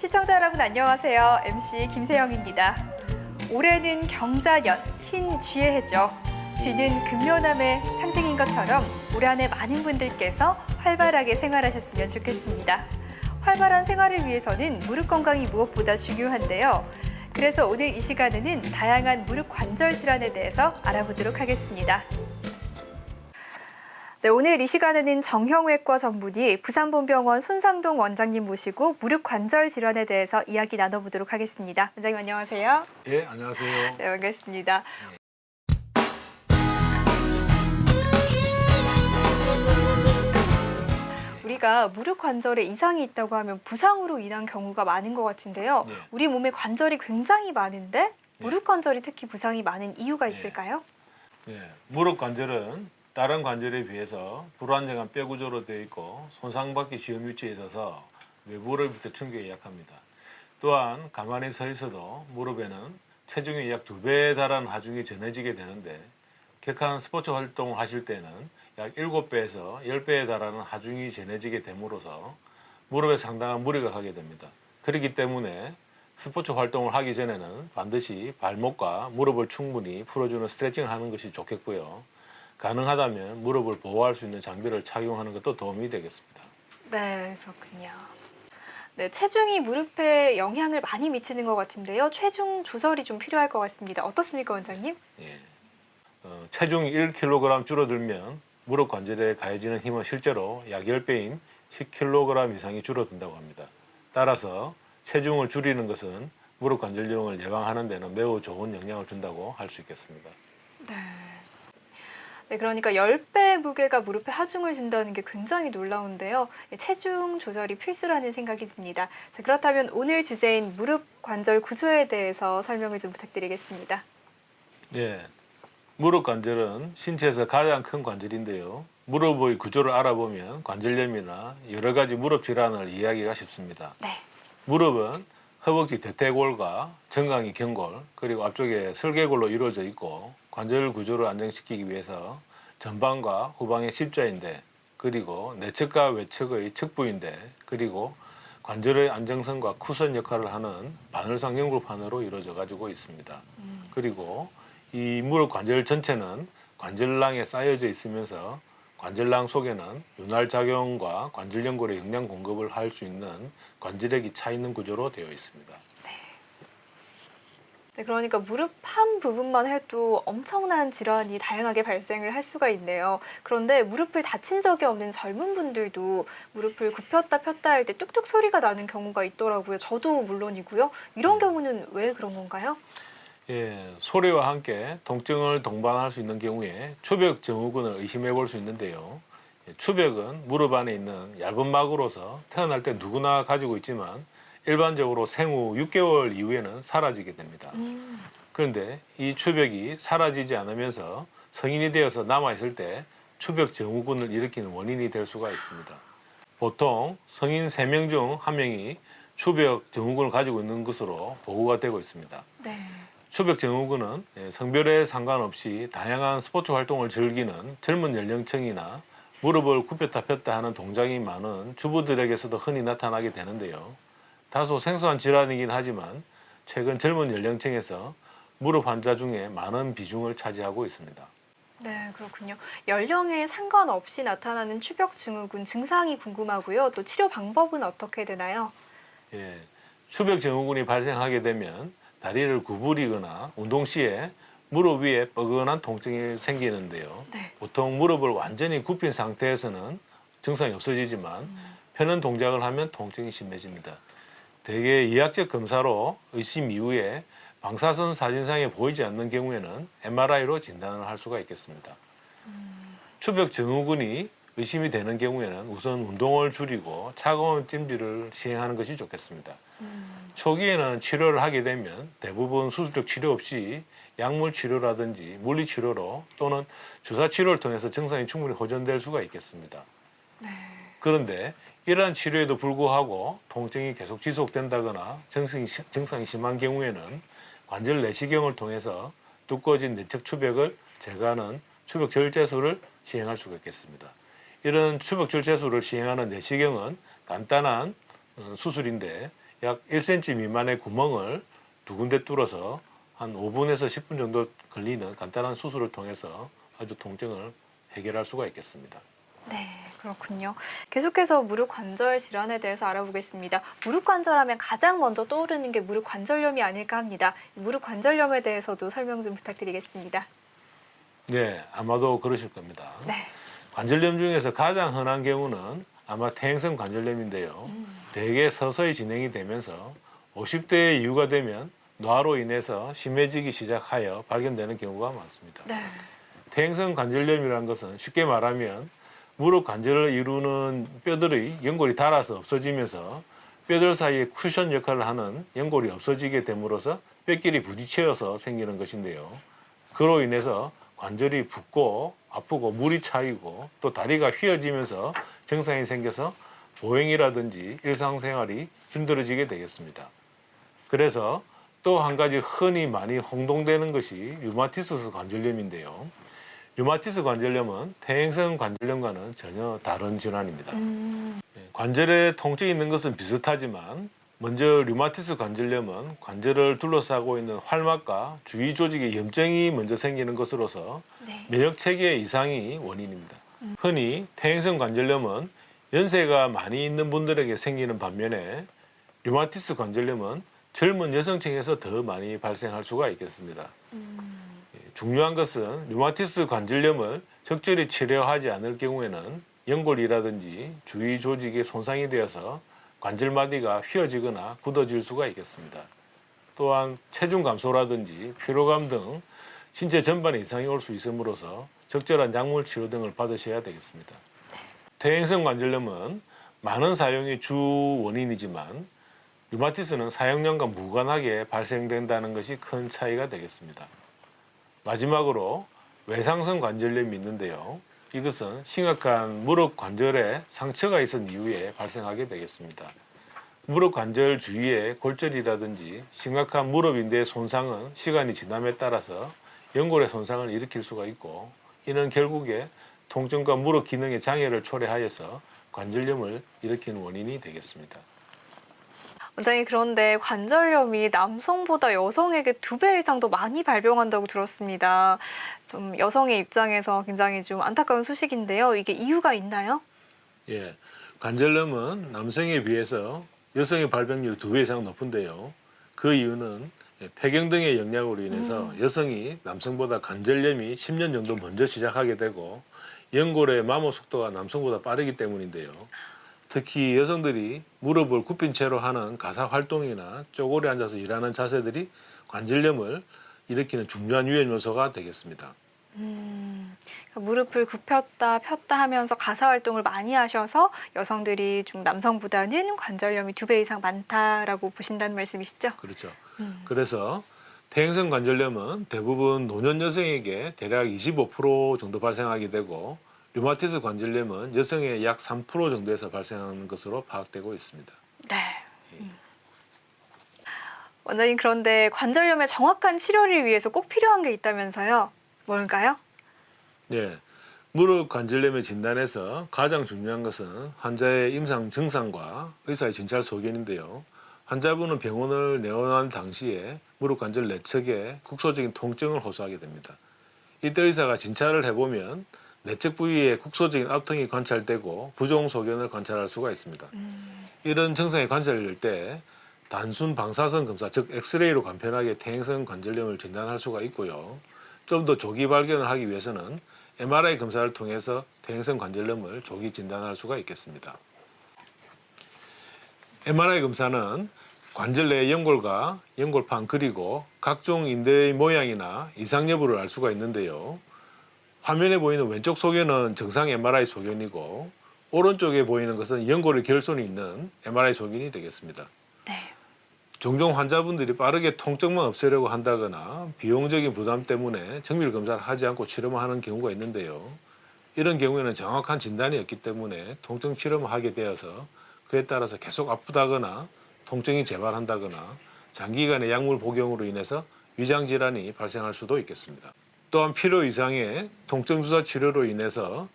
시청자 여러분 안녕하세요. MC 김세영입니다. 올해는 경자년, 흰 쥐의 해죠. 쥐는 금요남의 상징인 것처럼 올 한 해 많은 분들께서 활발하게 생활하셨으면 좋겠습니다. 활발한 생활을 위해서는 무릎 건강이 무엇보다 중요한데요. 그래서 오늘 이 시간에는 다양한 무릎 관절 질환에 대해서 알아보도록 하겠습니다. 네, 오늘 이 시간에는 정형외과 전문의 부산본병원 손상동 원장님 모시고 무릎 관절 질환에 대해서 이야기 나눠보도록 하겠습니다. 원장님 안녕하세요. 예, 안녕하세요. 네, 반갑습니다. 우리가 무릎 관절에 이상이 있다고 하면 부상으로 인한 경우가 많은 것 같은데요. 네. 우리 몸에 관절이 굉장히 많은데 무릎 관절이 특히 부상이 많은 이유가 있을까요? 예, 무릎 관절은 다른 관절에 비해서 불안정한 뼈 구조로 되어 있고 손상받기 쉬운 위치에 있어서 외부로부터 충격에 약합니다. 또한 가만히 서 있어도 무릎에는 체중의 약 2배에 달하는 하중이 전해지게 되는데 격한 스포츠 활동을 하실 때는 약 7배에서 10배에 달하는 하중이 전해지게 됨으로써 무릎에 상당한 무리가 가게 됩니다. 그렇기 때문에 스포츠 활동을 하기 전에는 반드시 발목과 무릎을 충분히 풀어주는 스트레칭을 하는 것이 좋겠고요. 가능하다면 무릎을 보호할 수 있는 장비를 착용하는 것도 도움이 되겠습니다. 네, 그렇군요. 네, 체중이 무릎에 영향을 많이 미치는 것 같은데요. 체중 조절이 좀 필요할 것 같습니다. 어떻습니까, 원장님? 예. 체중이 1kg 줄어들면 무릎 관절에 가해지는 힘은 실제로 약 10배인 10kg 이상이 줄어든다고 합니다. 따라서 체중을 줄이는 것은 무릎 관절염을 예방하는 데는 매우 좋은 영향을 준다고 할 수 있겠습니다. 네. 네, 그러니까 10배 무게가 무릎에 하중을 준다는 게 굉장히 놀라운데요. 체중 조절이 필수라는 생각이 듭니다. 자, 그렇다면 오늘 주제인 무릎 관절 구조에 대해서 설명을 좀 부탁드리겠습니다. 네, 무릎 관절은 신체에서 가장 큰 관절인데요. 무릎의 구조를 알아보면 관절염이나 여러 가지 무릎 질환을 이해하기가 쉽습니다. 네. 무릎은 허벅지 대퇴골과 정강이 경골 그리고 앞쪽에 설계골로 이루어져 있고 관절 구조를 안정시키기 위해서 전방과 후방의 십자인대 그리고 내측과 외측의 측부인대 그리고 관절의 안정성과 쿠션 역할을 하는 바늘상 연골판으로 이루어져 가지고 있습니다. 그리고 이 무릎 관절 전체는 관절랑에 쌓여져 있으면서 관절랑 속에는 윤활작용과 관절 연골의 영양 공급을 할 수 있는 관절액이 차 있는 구조로 되어 있습니다. 네, 그러니까 무릎 한 부분만 해도 엄청난 질환이 다양하게 발생을 할 수가 있네요. 그런데 무릎을 다친 적이 없는 젊은 분들도 무릎을 굽혔다 폈다 할 때 뚝뚝 소리가 나는 경우가 있더라고요. 저도 물론이고요. 이런 경우는 왜 그런 건가요? 예, 소리와 함께 통증을 동반할 수 있는 경우에 추벽 증후군을 의심해 볼 수 있는데요. 추벽은 무릎 안에 있는 얇은 막으로서 태어날 때 누구나 가지고 있지만 일반적으로 생후 6개월 이후에는 사라지게 됩니다. 그런데 이 추벽이 사라지지 않으면서 성인이 되어서 남아있을 때 추벽 증후군을 일으키는 원인이 될 수가 있습니다. 보통 성인 3명 중 1명이 추벽 증후군을 가지고 있는 것으로 보고가 되고 있습니다. 네. 추벽 증후군은 성별에 상관없이 다양한 스포츠 활동을 즐기는 젊은 연령층이나 무릎을 굽혔다 폈다 하는 동작이 많은 주부들에게서도 흔히 나타나게 되는데요. 다소 생소한 질환이긴 하지만 최근 젊은 연령층에서 무릎 환자 중에 많은 비중을 차지하고 있습니다. 네, 그렇군요. 연령에 상관없이 나타나는 추벽 증후군 증상이 궁금하고요. 또 치료 방법은 어떻게 되나요? 예, 추벽 증후군이 발생하게 되면 다리를 구부리거나 운동 시에 무릎 위에 뻐근한 통증이 생기는데요. 네. 보통 무릎을 완전히 굽힌 상태에서는 증상이 없어지지만 펴는 동작을 하면 통증이 심해집니다. 대개 의학적 검사로 의심 이후에 방사선 사진상에 보이지 않는 경우에는 MRI로 진단을 할 수가 있겠습니다. 추벽 증후군이 의심이 되는 경우에는 우선 운동을 줄이고 차가운 찜질을 시행하는 것이 좋겠습니다. 초기에는 치료를 하게 되면 대부분 수술적 치료 없이 약물 치료라든지 물리 치료로 또는 주사 치료를 통해서 증상이 충분히 호전될 수가 있겠습니다. 네. 그런데 이러한 치료에도 불구하고 통증이 계속 지속된다거나 증상이 심한 경우에는 관절 내시경을 통해서 두꺼워진 내측 추벽을 제거하는 추벽 절제술을 시행할 수가 있겠습니다. 이런 추벽 절제술을 시행하는 내시경은 간단한 수술인데 약 1cm 미만의 구멍을 두 군데 뚫어서 한 5분에서 10분 정도 걸리는 간단한 수술을 통해서 아주 통증을 해결할 수가 있겠습니다. 네, 그렇군요. 계속해서 무릎 관절 질환에 대해서 알아보겠습니다. 무릎 관절하면 가장 먼저 떠오르는 게 무릎 관절염이 아닐까 합니다. 무릎 관절염에 대해서도 설명 좀 부탁드리겠습니다. 네, 아마도 그러실 겁니다. 네. 관절염 중에서 가장 흔한 경우는 아마 퇴행성 관절염인데요. 대개 서서히 진행이 되면서 50대의 이후가 되면 노화로 인해서 심해지기 시작하여 발견되는 경우가 많습니다. 네. 퇴행성 관절염이라는 것은 쉽게 말하면 무릎 관절을 이루는 뼈들의 연골이 닳아서 없어지면서 뼈들 사이에 쿠션 역할을 하는 연골이 없어지게 됨으로써 뼈끼리 부딪혀서 생기는 것인데요. 그로 인해서 관절이 붓고 아프고 물이 차이고 또 다리가 휘어지면서 증상이 생겨서 보행이라든지 일상생활이 힘들어지게 되겠습니다. 그래서 또 한 가지 흔히 많이 혼동되는 것이 류마티스 관절염인데요. 류마티스 관절염은 퇴행성 관절염과는 전혀 다른 질환입니다. 관절에 통증이 있는 것은 비슷하지만 먼저 류마티스 관절염은 관절을 둘러싸고 있는 활막과 주위 조직에 염증이 먼저 생기는 것으로서 네. 면역 체계 이상이 원인입니다. 흔히 퇴행성 관절염은 연세가 많이 있는 분들에게 생기는 반면에 류마티스 관절염은 젊은 여성층에서 더 많이 발생할 수가 있겠습니다. 중요한 것은 류마티스 관절염을 적절히 치료하지 않을 경우에는 연골이라든지 주위 조직에 손상이 되어서 관절마디가 휘어지거나 굳어질 수가 있겠습니다. 또한 체중 감소라든지 피로감 등 신체 전반에 이상이 올 수 있음으로써 적절한 약물 치료 등을 받으셔야 되겠습니다. 퇴행성 관절염은 많은 사용이 주 원인이지만 류마티스는 사용량과 무관하게 발생된다는 것이 큰 차이가 되겠습니다. 마지막으로 외상성 관절염이 있는데요. 이것은 심각한 무릎 관절에 상처가 있은 이후에 발생하게 되겠습니다. 무릎 관절 주위에 골절이라든지 심각한 무릎 인대의 손상은 시간이 지남에 따라서 연골의 손상을 일으킬 수가 있고 이는 결국에 통증과 무릎 기능의 장애를 초래하여서 관절염을 일으키는 원인이 되겠습니다. 원장님, 그런데 관절염이 남성보다 여성에게 2배 이상 더 많이 발병한다고 들었습니다. 좀 여성의 입장에서 굉장히 좀 안타까운 소식인데요. 이게 이유가 있나요? 예, 관절염은 남성에 비해서 여성의 발병률이 2배 이상 높은데요. 그 이유는 폐경 등의 영향으로 인해서 여성이 남성보다 관절염이 10년 정도 먼저 시작하게 되고 연골의 마모 속도가 남성보다 빠르기 때문인데요. 특히 여성들이 무릎을 굽힌 채로 하는 가사 활동이나 쪼그려 앉아서 일하는 자세들이 관절염을 일으키는 중요한 유해 요소가 되겠습니다. 무릎을 굽혔다 폈다 하면서 가사 활동을 많이 하셔서 여성들이 좀 남성보다는 관절염이 2배 이상 많다라고 보신다는 말씀이시죠? 그렇죠. 그래서 퇴행성 관절염은 대부분 노년 여성에게 대략 25% 정도 발생하게 되고 류마티스 관절염은 여성의 약 3% 정도에서 발생하는 것으로 파악되고 있습니다. 네. 원장님, 그런데 관절염의 정확한 치료를 위해서 꼭 필요한 게 있다면서요? 뭘까요? 네, 무릎 관절염의 진단에서 가장 중요한 것은 환자의 임상 증상과 의사의 진찰 소견인데요. 환자분은 병원을 내원한 당시에 무릎 관절 내측에 국소적인 통증을 호소하게 됩니다. 이때 의사가 진찰을 해보면 내측 부위에 국소적인 압통이 관찰되고 부종 소견을 관찰할 수가 있습니다. 이런 증상이 관찰될 때 단순 방사선 검사, 즉 엑스레이로 간편하게 퇴행성 관절염을 진단할 수가 있고요. 좀 더 조기 발견을 하기 위해서는 MRI 검사를 통해서 퇴행성 관절염을 조기 진단할 수가 있겠습니다. MRI 검사는 관절 내 연골과 연골판 그리고 각종 인대의 모양이나 이상 여부를 알 수가 있는데요. 화면에 보이는 왼쪽 소견은 정상 MRI 소견이고 오른쪽에 보이는 것은 연골의 결손이 있는 MRI 소견이 되겠습니다. 네. 종종 환자분들이 빠르게 통증만 없애려고 한다거나 비용적인 부담 때문에 정밀 검사를 하지 않고 치료만 하는 경우가 있는데요. 이런 경우에는 정확한 진단이 없기 때문에 통증 치료만 하게 되어서 그에 따라서 계속 아프다거나 통증이 재발한다거나 장기간의 약물 복용으로 인해서 위장 질환이 발생할 수도 있겠습니다. 또한 필요 이상의 통증 주사 치료로 인해서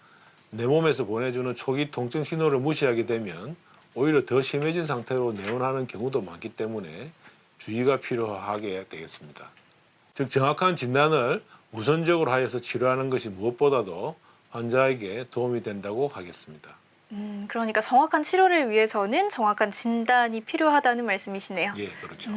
내 몸에서 보내주는 초기 통증 신호를 무시하게 되면 오히려 더 심해진 상태로 내원하는 경우도 많기 때문에 주의가 필요하게 되겠습니다. 즉 정확한 진단을 우선적으로 하여서 치료하는 것이 무엇보다도 환자에게 도움이 된다고 하겠습니다. 그러니까 정확한 치료를 위해서는 정확한 진단이 필요하다는 말씀이시네요. 예, 그렇죠.